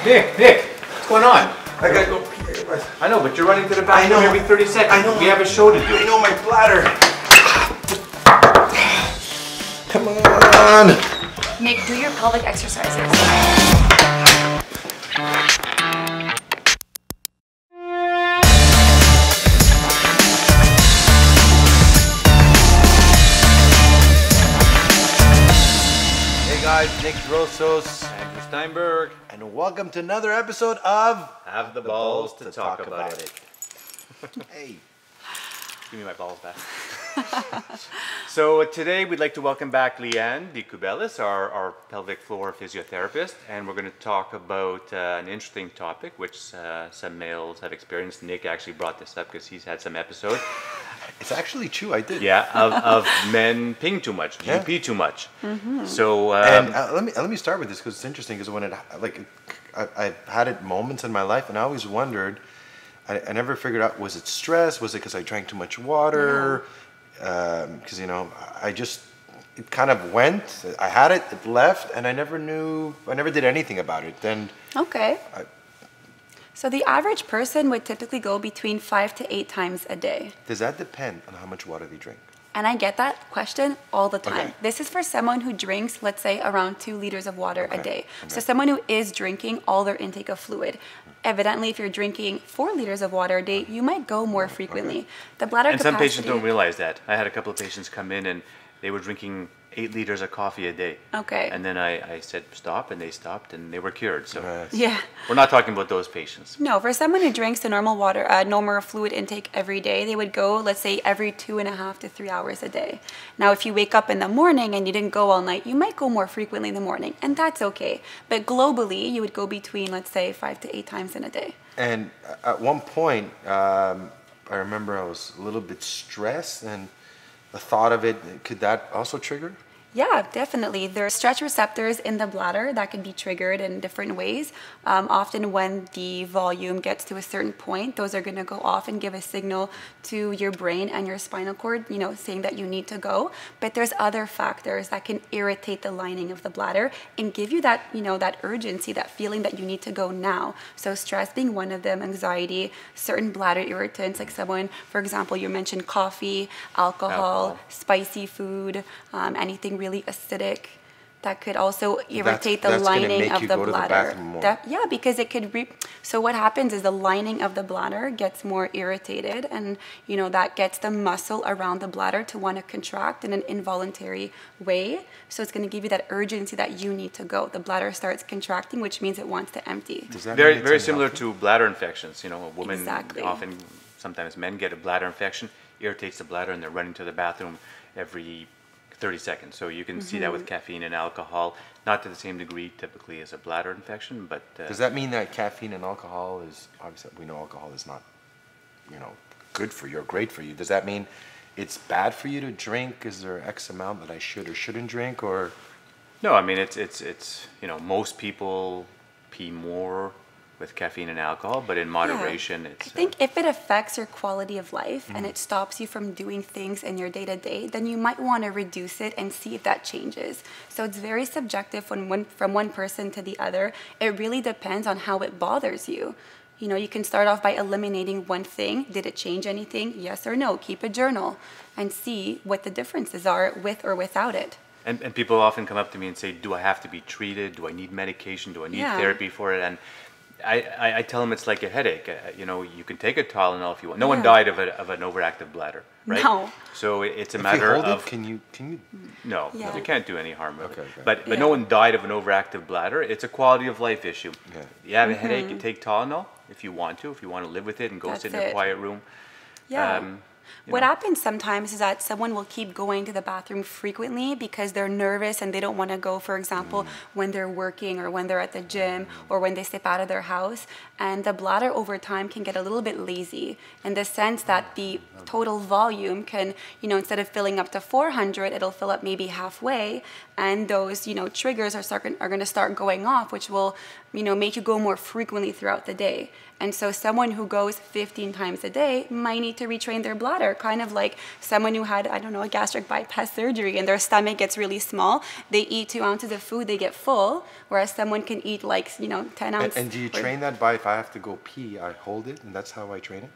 Nick, what's going on? I gotta go pee. I know, but you're running to the bathroom every 30 seconds. I know. We have a show to do. I know, my bladder. Come on. Nick, do your pelvic exercises. Hey guys, Nick Drossos, Andrew Steinberg, And welcome to another episode of have the balls to talk about it. Hey. Give me my balls back. So today we'd like to welcome back Leanne DeCubelis, our pelvic floor physiotherapist, and we're going to talk about an interesting topic which some males have experienced. Nick actually brought this up because he's had some episode. It's actually true, I did. Yeah, of men peeing too much, you pee too much. Mm-hmm. So And let me start with this because it's interesting because when I've had it moments in my life and I always wondered, I never figured out, was it stress? Was it because I drank too much water? Because, it kind of went, I had it, it left, and I never did anything about it. Then Okay. So the average person would typically go between 5 to 8 times a day. does that depend on how much water they drink? And I get that question all the time. Okay. This is for someone who drinks, let's say, around 2 liters of water a day. So Okay. someone who is drinking all their intake of fluid. Evidently, if you're drinking 4 liters of water a day, you might go more frequently. The bladder and capacity... some patients don't realize that. I had a couple of patients come in and they were drinking 8 liters of coffee a day. Okay. And then I said stop, and they stopped, and they were cured. So Yeah. we're not talking about those patients. No, for someone who drinks the normal water, normal fluid intake every day, they would go, let's say, every 2.5 to 3 hours a day. Now, if you wake up in the morning and you didn't go all night, you might go more frequently in the morning, and that's okay. But globally, you would go between, let's say, 5 to 8 times in a day. And at one point, I remember I was a little bit stressed, and the thought of it, could that also trigger? Yeah, definitely. There are stretch receptors in the bladder that can be triggered in different ways. Often when the volume gets to a certain point, those are going to go off and give a signal to your brain and your spinal cord, saying that you need to go. But there's other factors that can irritate the lining of the bladder and give you that, that urgency, that feeling that you need to go now. So stress being one of them, anxiety, certain bladder irritants, like someone, for example, you mentioned coffee, alcohol. Spicy food, anything really acidic that could also irritate the lining of the bladder. Yeah, because it could so what happens is the lining of the bladder gets more irritated, and that gets the muscle around the bladder to want to contract in an involuntary way. So it's going to give you that urgency that you need to go. The bladder starts contracting, which means it wants to empty. Very similar to bladder infections. A woman Exactly. sometimes men get a bladder infection, irritates the bladder, and they're running to the bathroom every 30 seconds. So you can see that with caffeine and alcohol, not to the same degree typically as a bladder infection, but... Does that mean that caffeine and alcohol is, obviously we know alcohol is not, good for you or great for you. Does that mean it's bad for you to drink? Is there X amount that I should or shouldn't drink, or? No, I mean, it's most people pee more with caffeine and alcohol, but in moderation, it's... I think if it affects your quality of life and it stops you from doing things in your day-to-day, then you might want to reduce it and see if that changes. So it's very subjective from one person to the other. It really depends on how it bothers you. You can start off by eliminating one thing. Did it change anything? Yes or no? Keep a journal and see what the differences are with or without it. And people often come up to me and say, do I have to be treated? Do I need medication? Do I need therapy for it? And I tell them it's like a headache. You can take a Tylenol if you want. No one died of an overactive bladder, right? No. So it's a matter of... Can you? No, you can't do any harm with it. Okay. But no one died of an overactive bladder. It's a quality of life issue. Yeah. You have a headache, you take Tylenol if you want to live with it and go sit in a quiet room. Yeah. What happens sometimes is that someone will keep going to the bathroom frequently because they're nervous and they don't want to go, for example, when they're working or when they're at the gym or when they step out of their house. And the bladder over time can get a little bit lazy in the sense that the total volume can, instead of filling up to 400, it'll fill up maybe halfway. And those, triggers are going to start going off, which will, make you go more frequently throughout the day. And so someone who goes 15 times a day might need to retrain their bladder bladder, kind of like someone who had, I don't know, a gastric bypass surgery and their stomach gets really small. They eat 2 ounces of food, they get full, whereas someone can eat like, 10 ounces. And do you train that by, if I have to go pee, I hold it, and that's how I train it?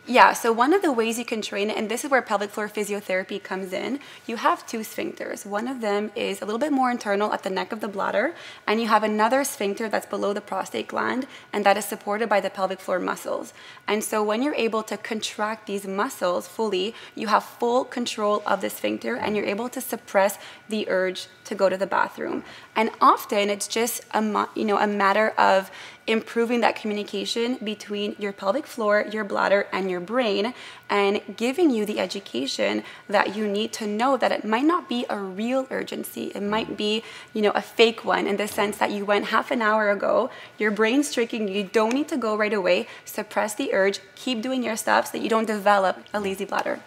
Yeah, so one of the ways you can train it, and this is where pelvic floor physiotherapy comes in, you have 2 sphincters. One of them is a little bit more internal at the neck of the bladder, and you have another sphincter that's below the prostate gland, and that is supported by the pelvic floor muscles. And so when you're able to contract these muscles fully, you have full control of the sphincter, and you're able to suppress the urge to go to the bathroom. And often it's just a matter of improving that communication between your pelvic floor, your bladder, and your brain, and giving you the education that you need to know that it might not be a real urgency. It might be, a fake one, in the sense that you went half an hour ago, your brain's tricking you, you don't need to go right away, suppress the urge, keep doing your stuff so that you don't develop a lazy bladder.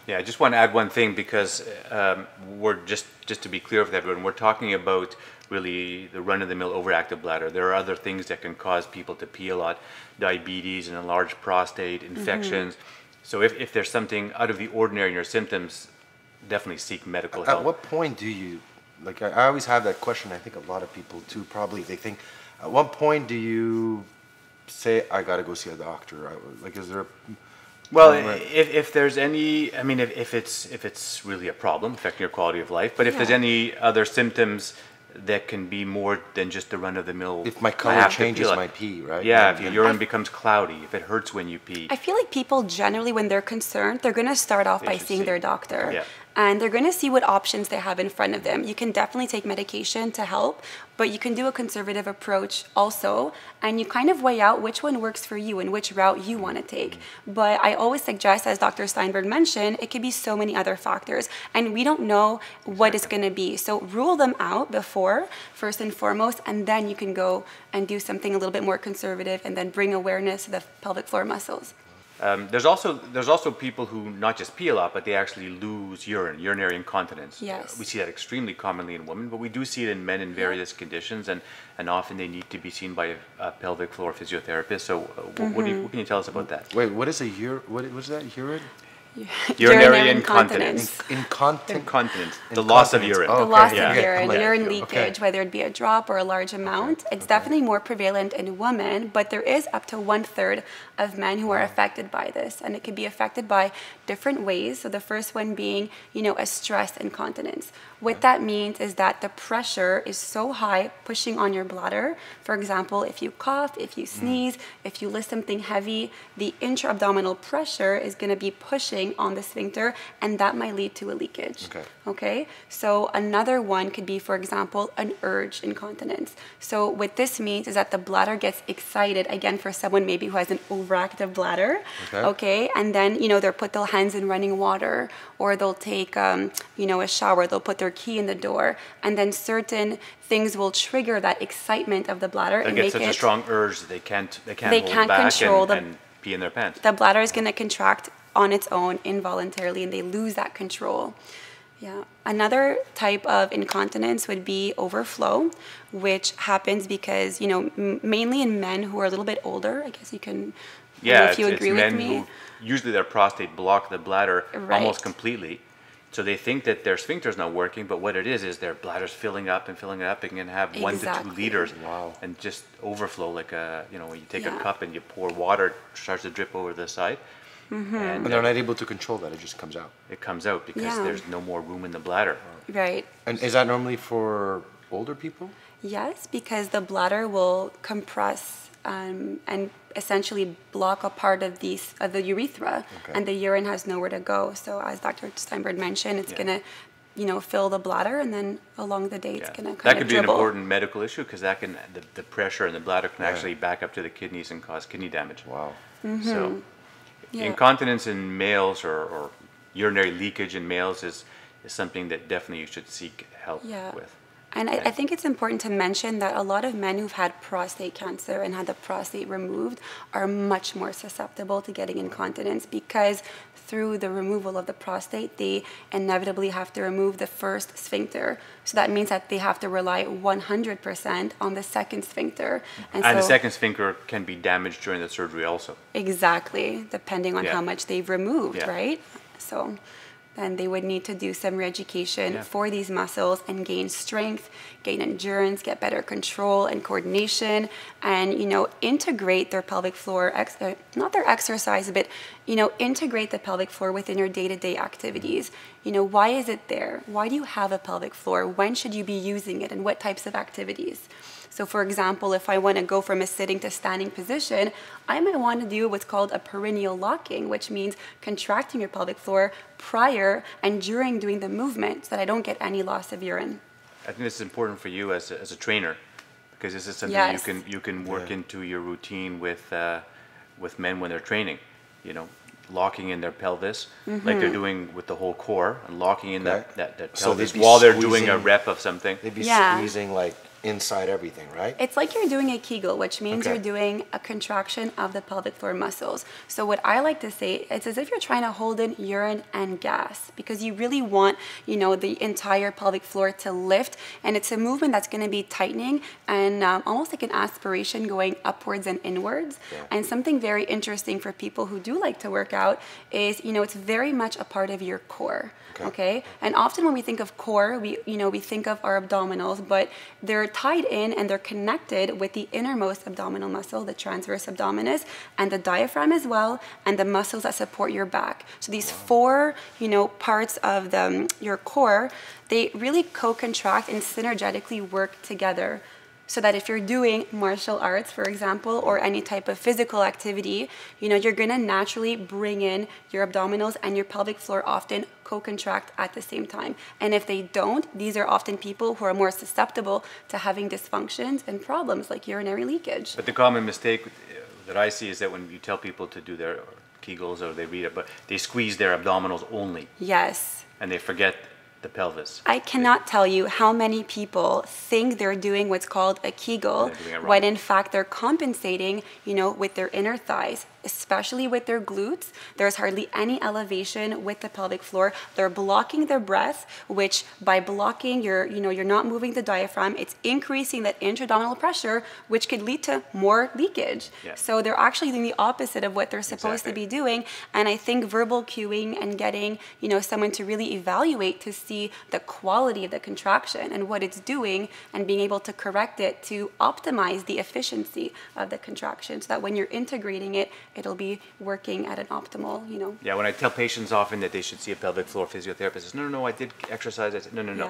Yeah, I just want to add one thing, because we're just to be clear with everyone, we're talking about really the run-of-the-mill overactive bladder. There are other things that can cause people to pee a lot, diabetes, an enlarged prostate, infections. So if there's something out of the ordinary in your symptoms, definitely seek medical help. At what point do you, like, I always have that question, I think a lot of people too, probably, they think, at what point do you say, I got to go see a doctor? Like, is there a... Well, if there's any, if it's really a problem affecting your quality of life, but if there's any other symptoms that can be more than just the run-of-the-mill. If my color changes my pee, right? Yeah, if your urine becomes cloudy, if it hurts when you pee. I feel like people generally, when they're concerned, they're going to start off by seeing their doctor. Yeah. And they're going to see what options they have in front of them. You can definitely take medication to help, but you can do a conservative approach also, and you kind of weigh out which one works for you and which route you want to take. But I always suggest, as Dr. Steinberg mentioned, it could be so many other factors, and we don't know what it's going to be. So rule them out before, first and foremost, and then you can go and do something a little bit more conservative and then bring awareness to the pelvic floor muscles. There's also people who not just pee a lot, but they actually lose urine, urinary incontinence. Yes. We see that extremely commonly in women, but we do see it in men in various conditions, and often they need to be seen by a pelvic floor physiotherapist. So what can you tell us about that? Wait, what is what was that? Urine? Urinary incontinence. Incontinence. The loss of urine. The loss of urine, Okay. urine leakage, whether it be a drop or a large amount. It's definitely more prevalent in women, but there is up to 1/3 of men who are affected by this, and it can be affected by different ways. So the first one being, a stress incontinence. What that means is that the pressure is so high pushing on your bladder. For example, if you cough, if you sneeze, if you lift something heavy, the intra-abdominal pressure is going to be pushing on the sphincter, and that might lead to a leakage. Okay? So another one could be, for example, an urge incontinence. So what this means is that the bladder gets excited, again, for someone maybe who has an overactive bladder. Okay? And then, they'll put their hands in running water, or they'll take, a shower, they'll put their key in the door, and then certain things will trigger that excitement of the bladder They and get make such it... a strong urge they can't hold back control and pee in their pants. The bladder is going to contract on its own involuntarily, and they lose that control. Yeah. Another type of incontinence would be overflow, which happens because, mainly in men who are a little bit older. I guess you can, I don't know if you agree with me. Who usually their prostate block the bladder almost completely. So they think that their sphincter is not working, but what it is their bladder's filling up and filling up, and can have 1 to 2 liters and just overflow like when you take a cup and you pour water, it starts to drip over the side. And they're not able to control that, it just comes out. It comes out because there's no more room in the bladder. Right. And is that normally for older people? Yes, because the bladder will compress and essentially block a part of the urethra, and the urine has nowhere to go. So as Dr. Steinberg mentioned, it's going to fill the bladder, and then along the day it's going to kind that of could be dribble. an important medical issue, because that can the pressure in the bladder can actually back up to the kidneys and cause kidney damage. Wow. So incontinence in males or urinary leakage in males is something that definitely you should seek help with. And I think it's important to mention that a lot of men who've had prostate cancer and had the prostate removed are much more susceptible to getting incontinence because through the removal of the prostate, they inevitably have to remove the first sphincter. So that means that they have to rely 100% on the second sphincter. And the second sphincter can be damaged during the surgery also. Exactly, depending on how much they've removed, right? So then they would need to do some re-education for these muscles and gain strength, gain endurance, get better control and coordination, and, you know, integrate their pelvic floor, not their exercise, but, you know, integrate the pelvic floor within your day-to-day activities. You know, why is it there? Why do you have a pelvic floor? When should you be using it and what types of activities? So for example, if I want to go from a sitting to standing position, I might want to do what's called a perineal locking, which means contracting your pelvic floor prior and during doing the movement so that I don't get any loss of urine. I think this is important for you as a trainer, because this is something you can work into your routine with men when they're training. You know, locking in their pelvis, like they're doing with the whole core, and locking in that pelvis while they're doing a rep of something. They'd be squeezing like inside everything, right? It's like you're doing a Kegel, which means you're doing a contraction of the pelvic floor muscles. So what I like to say, it's as if you're trying to hold in urine and gas, because you really want, you know, the entire pelvic floor to lift, and it's a movement that's going to be tightening and almost like an aspiration going upwards and inwards. And something very interesting for people who do like to work out is, you know, it's very much a part of your core. Okay. And often when we think of core, we think of our abdominals, but they're tied in and they're connected with the innermost abdominal muscle, the transverse abdominis, and the diaphragm as well, and the muscles that support your back. So these four, you know, parts of your core, they really co-contract and synergetically work together. So that if you're doing martial arts, for example, or any type of physical activity, you know, you're going to naturally bring in your abdominals, and your pelvic floor often co-contract at the same time. And if they don't, these are often people who are more susceptible to having dysfunctions and problems like urinary leakage. But the common mistake that I see is that when you tell people to do their Kegels, or they read it, but they squeeze their abdominals only. Yes. And they forget the pelvis. I cannot tell you how many people think they're doing what's called a Kegel when in fact they're compensating, you know, with their inner thighs, especially with their glutes. There's hardly any elevation with the pelvic floor. They're blocking their breath, which by blocking you're not moving the diaphragm. It's increasing that intra-abdominal pressure, which could lead to more leakage. So they're actually doing the opposite of what they're supposed to be doing. And I think verbal cueing and getting, you know, someone to really evaluate to see the quality of the contraction and what it's doing, and being able to correct it to optimize the efficiency of the contraction, so that when you're integrating it, it'll be working at an optimal, you know. Yeah, when I tell patients often that they should see a pelvic floor physiotherapist, I say, no, I did exercise. I said, no.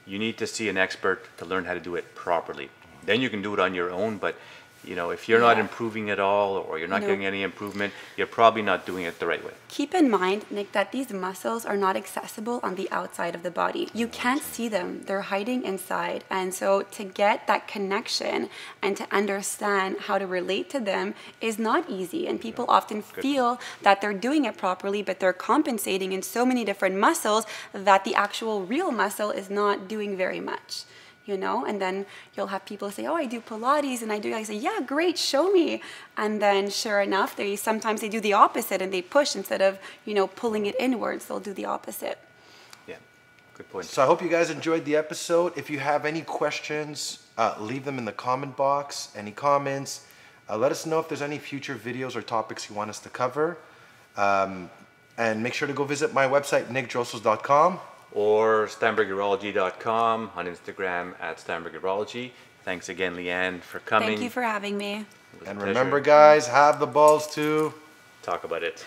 You need to see an expert to learn how to do it properly. Then you can do it on your own, but you know, if you're not improving at all, or you're not getting any improvement, you're probably not doing it the right way. Keep in mind, Nick, that these muscles are not accessible on the outside of the body. You can't see them. They're hiding inside. And so to get that connection and to understand how to relate to them is not easy. And people often feel that they're doing it properly, but they're compensating in so many different muscles that the actual real muscle is not doing very much. You know, and then you'll have people say, oh, I do Pilates and I say, yeah, great, show me. And then sure enough, sometimes they do the opposite, and they push instead of, you know, pulling it inwards, they'll do the opposite. Yeah, good point. So I hope you guys enjoyed the episode. If you have any questions, leave them in the comment box, any comments. Let us know if there's any future videos or topics you want us to cover. And make sure to go visit my website, nickdrossos.com. Or SteinbergUrology.com, on Instagram at SteinbergUrology. Thanks again, Leanne, for coming. Thank you for having me. And remember, guys, have the balls to talk about it.